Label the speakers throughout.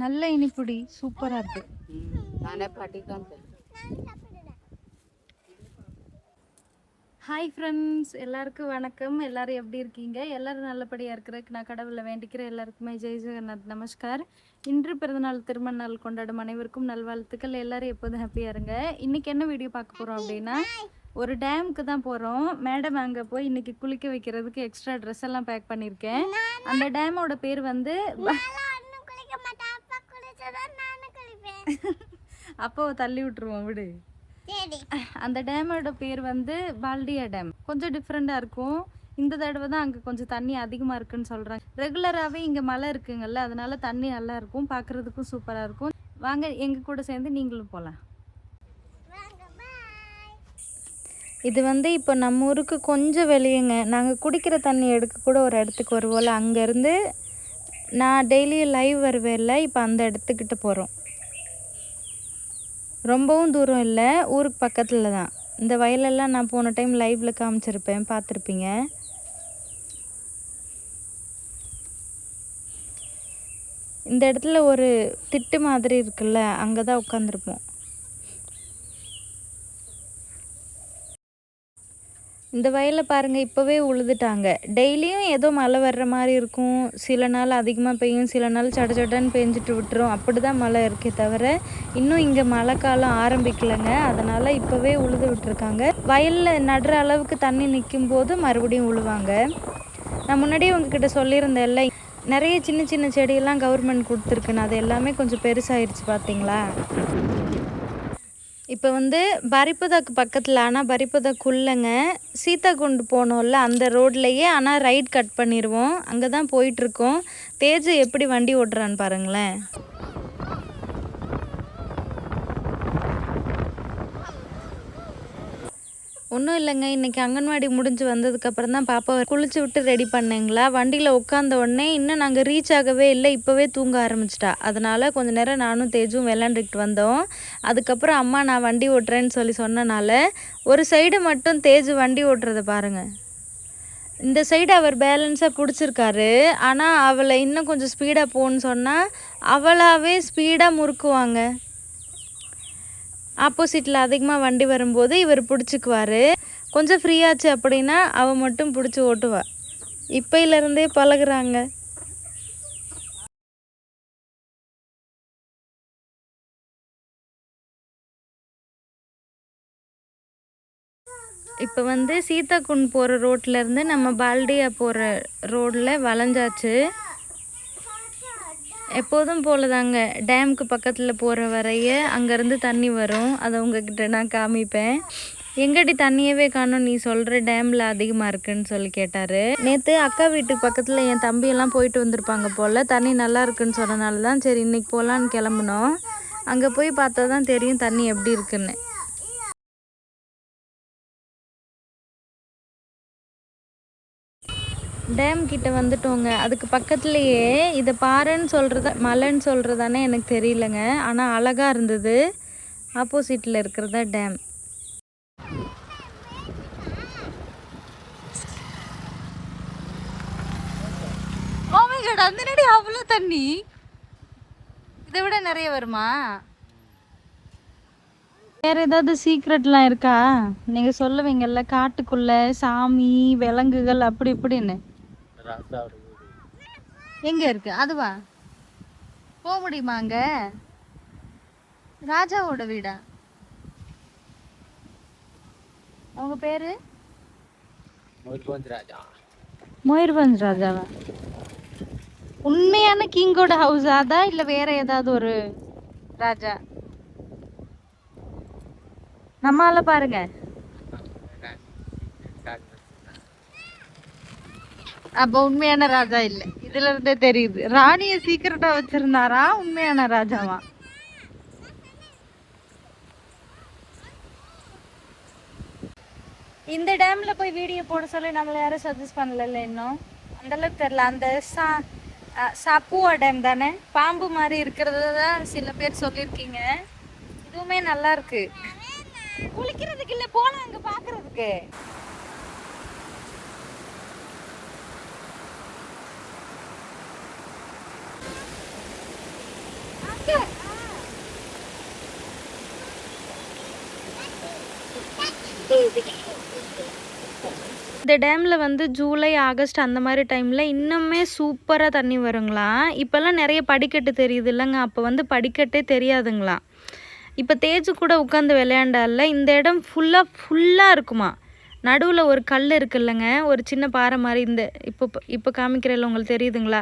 Speaker 1: நல்ல இனிப்புடி, சூப்பரா இருக்கு.
Speaker 2: நானே பாட்டிதான்.
Speaker 1: ஹாய் ஃப்ரெண்ட்ஸ், எல்லாருக்கும் வணக்கம். எல்லாரும் எப்படி இருக்கீங்க? எல்லாரும் நல்லபடியாக இருக்கிறதுக்கு நான் கடவுளை வேண்டிக்கிறேன். எல்லாருக்குமே ஜெய் ஜெகநாத் நமஸ்கார். இன்று பிறந்தநாள் திருமண நாள் கொண்டாடும் அனைவருக்கும் நல்வாழ்த்துக்கள். எல்லாரும் எப்போதும் ஹாப்பியாக இருங்க. இன்றைக்கி என்ன வீடியோ பார்க்க போகிறோம் அப்படின்னா, ஒரு டேமுக்கு தான் போகிறோம். மேடம் அங்கே போய் இன்றைக்கி குளிக்க வைக்கிறதுக்கு எக்ஸ்ட்ரா ட்ரெஸ் எல்லாம் பேக் பண்ணியிருக்கேன். அந்த டேமோட பேர் வந்து அப்போ தள்ளி விட்டுருவோம் விடு. அந்த டேமோட பேர் வந்து பால்டியா டேம். கொஞ்சம் டிஃப்ரெண்டாக இருக்கும். இந்த தடவை தான் அங்கே கொஞ்சம் தண்ணி அதிகமாக இருக்குன்னு சொல்கிறாங்க. ரெகுலராகவே இங்கே மழை இருக்குங்கள்ல, அதனால தண்ணி நல்லா இருக்கும், பார்க்குறதுக்கும் சூப்பராக இருக்கும். வாங்க எங்கள் கூட சேர்ந்து நீங்களும் போகலாம். இது வந்து இப்போ நம்ம ஊருக்கு கொஞ்சம் வெளியேங்க. நாங்கள் குடிக்கிற தண்ணி எடுக்க கூட ஒரு இடத்துக்கு வருவோம்ல, அங்கேருந்து நான் டெய்லி லைவ் வருவேன்ல, இப்போ அந்த இடத்துக்கிட்ட போகிறோம். ரொம்பவும் தூரம் இல்லை, ஊருக்கு பக்கத்தில் தான். இந்த வயலெல்லாம் நான் போன டைம் லைவில் காமிச்சிருப்பேன், பார்த்துருப்பீங்க. இந்த இடத்துல ஒரு திட்டு மாதிரி இருக்குல்ல, அங்கே தான் உட்காந்துருப்போம். இந்த வயலை பாருங்கள், இப்போவே உழுதுட்டாங்க. டெய்லியும் ஏதோ மழை வர்ற மாதிரி இருக்கும். சில நாள் அதிகமாக பெய்யும், சில நாள் சட சடன்னு பெஞ்சிட்டு விட்டுரும். அப்படி தான் மழை இருக்கே தவிர இன்னும் இங்கே மழை காலம் ஆரம்பிக்கலைங்க. அதனால் இப்போவே உழுது விட்டுருக்காங்க. வயலில் நடுற அளவுக்கு தண்ணி நிற்கும் போது மறுபடியும் உழுவாங்க. நான் முன்னாடியே உங்ககிட்ட சொல்லியிருந்தேன்ல, நிறைய சின்ன சின்ன செடியெல்லாம் கவர்மெண்ட் கொடுத்துருக்குன்னு. அது எல்லாமே கொஞ்சம் பெருசாகிடுச்சு பார்த்தீங்களா. இப்போ வந்து பரிப்பதாக்கு பக்கத்தில், ஆனால் பரிப்பதாக்குள்ளங்க சீதா கொண்டு போனோம்ல அந்த ரோட்லேயே, ஆனால் ரைட் கட் பண்ணிடுவோம். அங்கே தான் போயிட்டுருக்கோம். தேஜு எப்படி வண்டி ஓட்டுறான்னு பாருங்களேன். ஒன்றும் இல்லைங்க, இன்றைக்கி அங்கன்வாடி முடிஞ்சு வந்ததுக்கப்புறம் தான் பாப்பாவை குளிச்சு விட்டு ரெடி பண்ணேங்களா. வண்டியில் உட்காந்த உடனே இன்னும் நாங்கள் ரீச் ஆகவே இல்லை, இப்போவே தூங்க ஆரம்பிச்சிட்டா. அதனால் கொஞ்சம் நேரம் நானும் தேஜும் விளாண்டுக்கிட்டு வந்தோம். அதுக்கப்புறம் அம்மா நான் வண்டி ஓட்டுறேன்னு சொன்னனால ஒரு சைடு மட்டும் தேஜு வண்டி ஓட்டுறதை பாருங்கள். இந்த சைடு அவர் பேலன்ஸாக பிடிச்சிருக்காரு. ஆனால் அவளை இன்னும் கொஞ்சம் ஸ்பீடாக போகணுன்னு சொன்னால் அவளாவே ஸ்பீடாக முறுக்குவாங்க. ஆப்போசிட்டில் அதிகமாக வண்டி வரும்போது இவர் பிடிச்சிக்குவார். கொஞ்சம் ஃப்ரீயாச்சு அப்படின்னா அவள் மட்டும் பிடிச்சி ஓட்டுவா. இப்போலேருந்தே பழகுறாங்க. இப்போ வந்து சீதாக்குண்ட் போகிற ரோட்லேருந்து நம்ம பால்டியா போகிற ரோடில் வளைஞ்சாச்சு. எப்போதும் போல தாங்க, டேமுக்கு பக்கத்தில் போகிற வரைய அங்கேருந்து தண்ணி வரும். அதை உங்ககிட்ட நான் காமிப்பேன். எங்கடி தண்ணியவே காணும், நீ சொல்கிற டேமில் அதிகமாக இருக்குன்னு சொல்லி கேட்டார். நேற்று அக்கா வீட்டுக்கு பக்கத்தில் என் தம்பியெல்லாம் போயிட்டு வந்திருப்பாங்க போல். தண்ணி நல்லா இருக்குன்னு சொன்னனால தான் சரி இன்றைக்கி போகலான்னு கிளம்புனோம். அங்கே போய் பார்த்தா தான் தெரியும் தண்ணி எப்படி இருக்குன்னு. டேம் கிட்ட வந்துட்டோங்க. அதுக்கு பக்கத்துலேயே இதை பாறைன்னு சொல்கிறதா மலைன்னு சொல்கிறதானே எனக்கு தெரியலங்க, ஆனால் அழகாக இருந்தது. ஆப்போசிட்டில் இருக்கிறதா டேம். அந்த அவ்வளோ தண்ணி இதை விட நிறைய வருமா? வேற ஏதாவது சீக்ரெட்லாம் இருக்கா? நீங்க சொல்லுவீங்கல்ல, காட்டுக்குள்ள சாமி விலங்குகள் அப்படி இப்படின்னு. எங்க இருக்கு அதுவா? போக முடியுமா அங்க? ராஜாவோட வீடா? அவங்க பேரு மயூர்பஞ்ச் ராஜாவா? உண்மையான கிங்கோட ஹவுஸா தான் இல்ல வேற ஏதாவது ஒரு ராஜா? நம்மால பாருங்க. அப்ப உண்மையான ராஜா இல்ல, இதுல இருந்தே தெரியுது. ராணிய சீக்கிரட்டா வச்சிருந்தாரா, உண்மையான ராஜாவா? இந்த டேம்ல போய் வீடியோ போட சொல்லி நம்மள யாரும் சஜஸ்ட் பண்ணல இன்னும். அந்த அளவுக்கு தெரியல. அந்த சாப்புவா டேம் தானே, பாம்பு மாதிரி இருக்கிறது தான் சில பேர் சொல்லியிருக்கீங்க. இதுவுமே நல்லா இருக்கு. குளிக்கிறதுக்கு இல்ல, போலாம் அங்க பாக்குறதுக்கு. இந்த டேமில் வந்து ஜூலை ஆகஸ்ட் அந்த மாதிரி டைமில் இன்னுமே சூப்பராக தண்ணி வருங்களாம். இப்போல்லாம் நிறைய படிக்கட்டு தெரியுது இல்லைங்க, அப்போ வந்து படிக்கட்டே தெரியாதுங்களாம். இப்போ தேஜு கூட உட்காந்து விளையாண்டால இந்த இடம் ஃபுல்லாக இருக்குமா. நடுவில் ஒரு கல் இருக்குல்லங்க, ஒரு சின்ன பாறை மாதிரி, இந்த இப்போ காமிக்கிறதில்ல உங்களுக்கு தெரியுதுங்களா,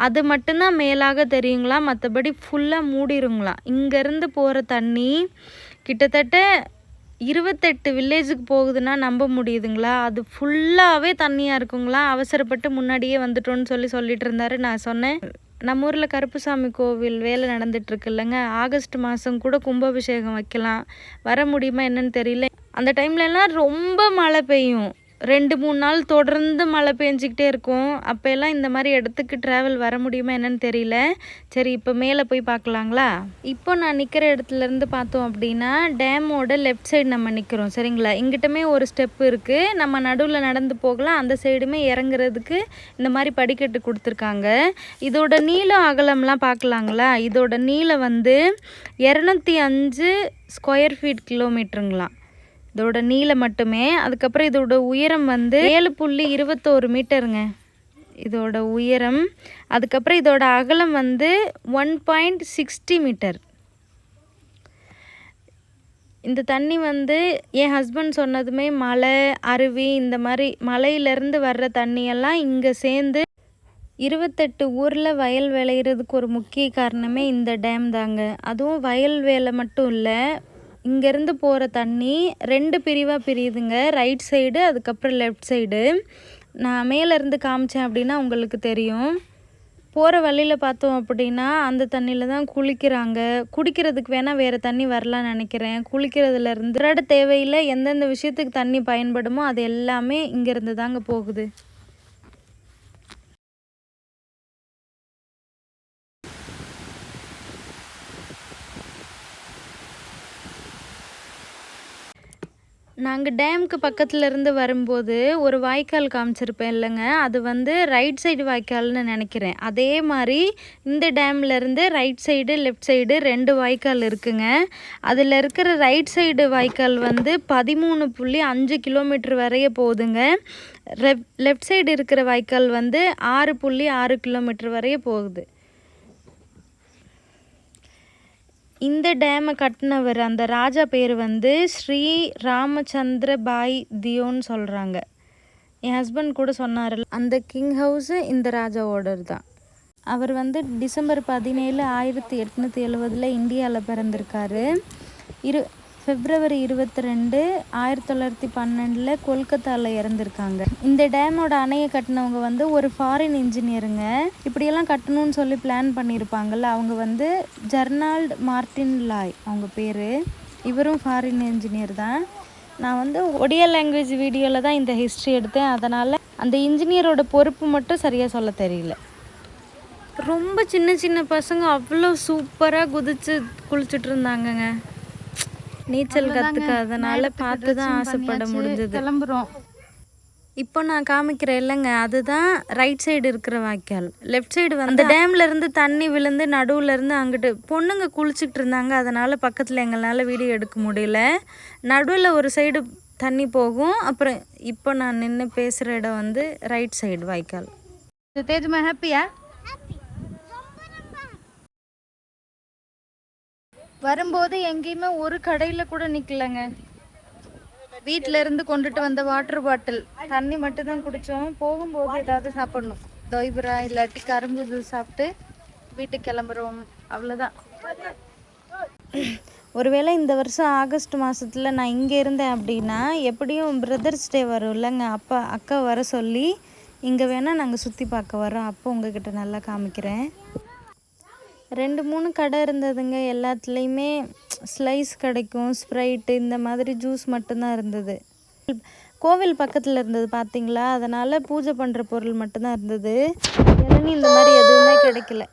Speaker 1: அது மட்டும்தான் மேலாக தெரியுங்களா, மற்றபடி ஃபுல்லாக மூடிருங்களாம். இங்கேருந்து போகிற தண்ணி கிட்டத்தட்ட 28 வில்லேஜுக்கு போகுதுன்னா நம்ப முடியுதுங்களா. அது ஃபுல்லாகவே தண்ணியாக இருக்குங்களா. அவசரப்பட்டு முன்னாடியே வந்துட்டோன்னு சொல்லிட்டு இருந்தாரு. நான் சொன்னேன், நம்ம ஊரில் கருப்புசாமி கோவில் வேலை நடந்துட்டுருக்கு இல்லைங்க, ஆகஸ்ட் மாதம் கூட கும்பாபிஷேகம் வைக்கலாம், வர முடியுமா என்னன்னு தெரியல. அந்த டைம்லலாம் ரொம்ப மழை பெய்யும், 2-3 நாள் தொடர்ந்து மழை பெஞ்சிக்கிட்டே இருக்கும். அப்போ எல்லாம் இந்த மாதிரி இடத்துக்கு ட்ராவல் வர முடியுமா என்னன்னு தெரியல. சரி, இப்போ மேலே போய் பார்க்கலாங்களா. இப்போ நான் நிற்கிற இடத்துலேருந்து பார்த்தோம் அப்படின்னா டேமோட லெஃப்ட் சைடு நம்ம நிற்கிறோம் சரிங்களா. இங்கிட்டமே ஒரு ஸ்டெப் இருக்குது, நம்ம நடுவில் நடந்து போகலாம். அந்த சைடுமே இறங்குறதுக்கு இந்த மாதிரி படிக்கட்டு கொடுத்துருக்காங்க. இதோட நீளம் அகலம்லாம் பார்க்கலாங்களா. இதோட நீளம் வந்து 205 ஸ்கொயர் ஃபீட் கிலோமீட்டருங்களாம் இதோட நீளம் மட்டுமே. அதுக்கப்புறம் இதோட உயரம் வந்து 7.21 மீட்டருங்க இதோட உயரம். அதுக்கப்புறம் இதோட அகலம் வந்து 1.60 மீட்டர். இந்த தண்ணி வந்து என் ஹஸ்பண்ட் சொன்னதுமே மலை, அருவி, இந்த மாதிரி மலையிலேருந்து வர்ற தண்ணியெல்லாம் இங்கே சேர்ந்து 28 ஊரில் வயல் விளையிறதுக்கு ஒரு முக்கிய காரணமே இந்த டேம் தாங்க. அதுவும் வயல் வேலை மட்டும் இல்லை, இங்கேருந்து போகிற தண்ணி 2 பிரிவாக பிரியுதுங்க, ரைட் சைடு அதுக்கப்புறம் லெஃப்ட் சைடு. நான் மேலேருந்து காமிச்சேன் அப்படின்னா உங்களுக்கு தெரியும். போகிற வழியில் பார்த்தோம் அப்படின்னா அந்த தண்ணியில் தான் குளிக்கிறாங்க. குடிக்கிறதுக்கு வேணால் வேறு தண்ணி வரலான்னு நினைக்கிறேன். குளிக்கிறதுலேருந்து தேவையில்லை, எந்தெந்த விஷயத்துக்கு தண்ணி பயன்படுமோ அது எல்லாமே இங்கேருந்து தாங்க போகுது. நாங்கள் டேமுக்கு பக்கத்தில் இருந்து வரும்போது ஒரு வாய்க்கால் காமிச்சிருப்பேன் இல்லைங்க, அது வந்து ரைட் சைடு வாய்க்கால்னு நினைக்கிறேன். அதே மாதிரி இந்த டேம்லேருந்து ரைட் சைடு லெஃப்ட் சைடு 2 வாய்க்கால் இருக்குங்க. அதில் இருக்கிற ரைட் சைடு வாய்க்கால் வந்து 13.5 கிலோமீட்டர் வரைய போகுதுங்க. லெஃப்ட் சைடு இருக்கிற வாய்க்கால் வந்து 6.6 கிலோமீட்டர் வரைய போகுது. இந்த டேமை கட்டினவர் அந்த ராஜா பேர் வந்து ஸ்ரீ ராமச்சந்திர பாய் தியோன்னு சொல்கிறாங்க. என் ஹஸ்பண்ட் கூட சொன்னார், அந்த கிங் ஹவுஸு இந்த ராஜாவோடது தான். அவர் வந்து டிசம்பர் 17, 1870 இந்தியாவில் பிறந்திருக்காரு. பிப்ரவரி 22, 1912 கொல்கத்தாவில் இறந்துருக்காங்க. இந்த டேமோட அணையை கட்டினவங்க வந்து ஒரு ஃபாரின் இன்ஜினியருங்க. இப்படியெல்லாம் கட்டணும்னு சொல்லி பிளான் பண்ணியிருப்பாங்கள்ல, அவங்க வந்து ஜெர்னால்ட் மார்டின் லாய் அவங்க பேர். இவரும் ஃபாரின் இன்ஜினியர் தான். நான் வந்து ஒடியா லாங்குவேஜ் வீடியோவில் தான் இந்த ஹிஸ்ட்ரி எடுத்தேன், அதனால் அந்த இன்ஜினியரோட பொறுப்பு மட்டும் சரியாக சொல்ல தெரியல. ரொம்ப சின்ன சின்ன பசங்க அவ்வளோ சூப்பராக குதிச்சு குளிச்சுட்டு இருந்தாங்கங்க. நீச்சல் கற்றுக்காதனால பார்த்து தான் ஆசைப்பட முடிஞ்சது. கிளம்புறோம். இப்போ நான் காமிக்கிறேன் இல்லைங்க, அதுதான் ரைட் சைடு இருக்கிற வாய்க்கால். லெஃப்ட் சைடு வந்து அந்த டேம்ல இருந்து தண்ணி விழுந்து நடுவில் இருந்து அங்கிட்டு பொண்ணுங்க குளிச்சுட்டு இருந்தாங்க, அதனால் பக்கத்தில் எங்களால் வீடியோ எடுக்க முடியல. நடுவில் ஒரு சைடு தண்ணி போகும். அப்புறம் இப்போ நான் நின்று பேசுகிற இடம் வந்து ரைட் சைடு வாய்க்கால். தேஜ்மா ஹாப்பியா? வரும்போது எங்கேயுமே ஒரு கடையில் கூட நிற்கலைங்க. வீட்டில் இருந்து கொண்டுட்டு வந்த வாட்டர் பாட்டில் தண்ணி மட்டும்தான் குடித்தோம். போகும்போது ஏதாவது சாப்பிடணும், தொய்புரா இல்லாட்டி கரும்பு ஜூஸ் சாப்பிட்டு வீட்டுக்கு கிளம்புறோம், அவ்வளோதான். ஒருவேளை இந்த வருஷம் ஆகஸ்ட் மாதத்தில் நான் இங்கே இருந்தேன் அப்படின்னா எப்படியும் பிரதர்ஸ் டே வரும் இல்லைங்க, அக்கா வர சொல்லி இங்கே வேணால் நாங்கள் சுற்றி பார்க்க வரோம். அப்போ உங்ககிட்ட நல்லா காமிக்கிறேன். 2-3 கடை இருந்ததுங்க. எல்லாத்துலேயுமே ஸ்லைஸ் கிடைக்கும், ஸ்ப்ரைட்டு, இந்த மாதிரி ஜூஸ் மட்டும்தான் இருந்தது. கோவில் பக்கத்தில் இருந்தது பார்த்தீங்களா, அதனால் பூஜை பண்ணுற பொருள் மட்டும்தான் இருந்தது. இளநீ இந்த மாதிரி எதுவுமே கிடைக்கல.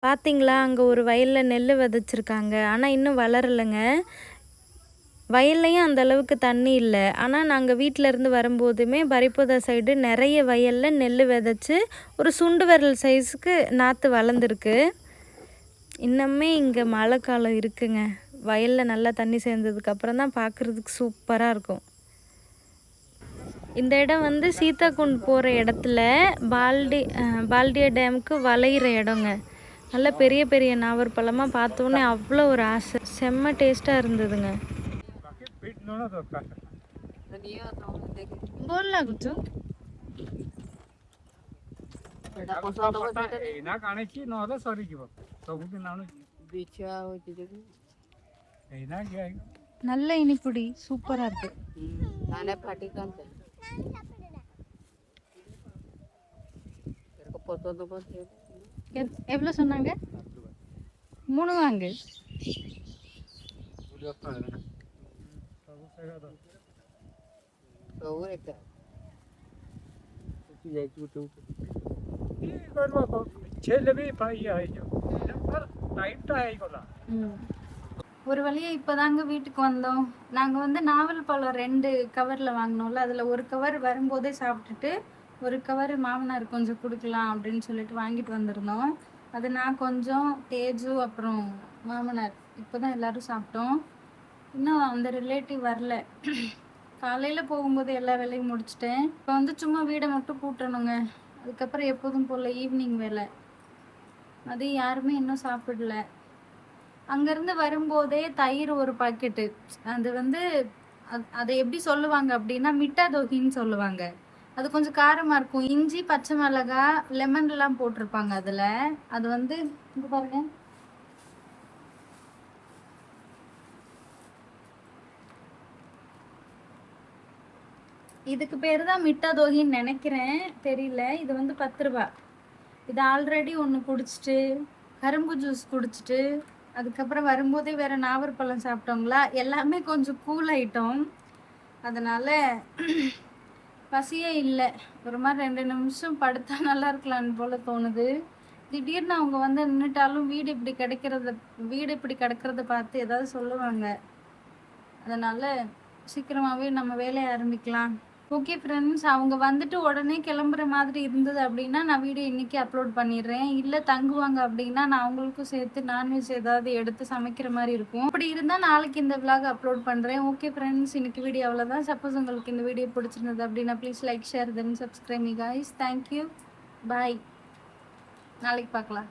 Speaker 1: பார்த்தீங்களா, அங்கே ஒரு வயலில் நெல் விதைச்சிருக்காங்க, ஆனால் இன்னும் வளரலைங்க. வயல்லையும் அந்த அளவுக்கு தண்ணி இல்லை. ஆனால் நாங்கள் வீட்டில் இருந்து வரும்போதுமே பரிப்போதா சைடு நிறைய வயலில் நெல் விதைச்சி ஒரு சுண்டு விரல் சைஸுக்கு நாற்று வளர்ந்துருக்கு. இன்னுமே இங்கே மழை காலம் இருக்குங்க. வயலில் நல்லா தண்ணி சேர்ந்ததுக்கப்புறம் தான் பார்க்குறதுக்கு சூப்பராக இருக்கும். இந்த இடம் வந்து சீதாகுண்ட் போகிற இடத்துல பால்டியா டேமுக்கு வளையிற இடங்க. நல்ல பெரிய பெரிய நாவற்பழமாக பார்த்தோன்னே அவ்வளோ ஒரு ஆசை. செம்ம டேஸ்ட்டாக இருந்ததுங்க.
Speaker 2: बोल ना कुछ बिछा होती जगह
Speaker 1: நல்ல இனிப்புடி, சூப்பராக இருக்கு.
Speaker 2: नाने पार्टी कौन से तेरे को पता तो बस
Speaker 1: எவ்வளோ சொன்னாங்க? 3 வாங்கு.
Speaker 2: तो वो एक
Speaker 1: ஒரு வழியாக இப்போ தாங்க வீட்டுக்கு வந்தோம். நாங்கள் வந்து நாவல் பழம் 2 கவரில் வாங்கினோம்ல, அதில் ஒரு கவர் வரும்போதே சாப்பிட்டுட்டு ஒரு கவர் மாமனார் கொஞ்சம் கொடுக்கலாம் அப்படின்னு சொல்லிட்டு வாங்கிட்டு வந்திருந்தோம். அது நான் கொஞ்சம், தேஜு, அப்புறம் மாமனார் இப்போ தான் எல்லோரும் சாப்பிட்டோம். இன்னும் அந்த ரிலேட்டிவ் வரல. காலையில் போகும்போது எல்லா வேலையும் முடிச்சிட்டேன். இப்போ வந்து சும்மா வீடை மட்டும் கூட்டணுங்க. அதுக்கப்புறம் எப்போதும் போல் ஈவினிங் வேலை. அது யாருமே இன்னும் சாப்பிடல. அங்கேருந்து வரும்போதே தயிர் ஒரு பாக்கெட்டு. அது வந்து அதை எப்படி சொல்லுவாங்க அப்படின்னா மிட்டா தோகின்னு சொல்லுவாங்க. அது கொஞ்சம் காரமாக இருக்கும். இஞ்சி, பச்சை மிளகா, லெமன்லாம் போட்டிருப்பாங்க அதில். அது வந்து இங்கே பாருங்க, இதுக்கு பேர் தான் மிட்டா தோகின்னு நினைக்கிறேன், தெரியல. இது வந்து 10 ரூபா. இது ஆல்ரெடி ஒன்று குடிச்சிட்டு, கரும்பு ஜூஸ் குடிச்சிட்டு, அதுக்கப்புறம் வரும்போதே வேறு நாவற்பழம் சாப்பிட்டோங்களா, எல்லாமே கொஞ்சம் கூல் ஐட்டம். அதனால் பசியே இல்லை. ஒரு மாதிரி 2 நிமிஷம் படுத்தா நல்லா இருக்கலான்னு போல் தோணுது. திடீர்னு அவங்க வந்து நின்றுட்டாலும் வீடு இப்படி கிடக்கிறத பார்த்து ஏதாவது சொல்லுவாங்க. அதனால் சீக்கிரமாகவே நம்ம வேலையை ஆரம்பிக்கலாம். ஓகே ஃப்ரெண்ட்ஸ், அவங்க வந்துட்டு உடனே கிளம்புற மாதிரி இருந்தது அப்படின்னா நான் வீடியோ இன்றைக்கி அப்லோட் பண்ணிடுறேன். இல்லை தங்குவாங்க அப்படின்னா நான் அவங்களுக்கும் சேர்த்து நான்வெஜ் ஏதாவது எடுத்து சமைக்கிற மாதிரி இருக்கும். அப்படி இருந்தால் நாளைக்கு இந்த விலாக் அப்லோட் பண்ணுறேன். ஓகே ஃப்ரெண்ட்ஸ், இன்றைக்கி வீடியோ அவ்வளோதான். சப்போஸ் உங்களுக்கு இந்த வீடியோ பிடிச்சிருந்தது அப்படின்னா please like, share, then subscribe me guys. Thank you, bye. நாளைக்கு பார்க்கலாம்.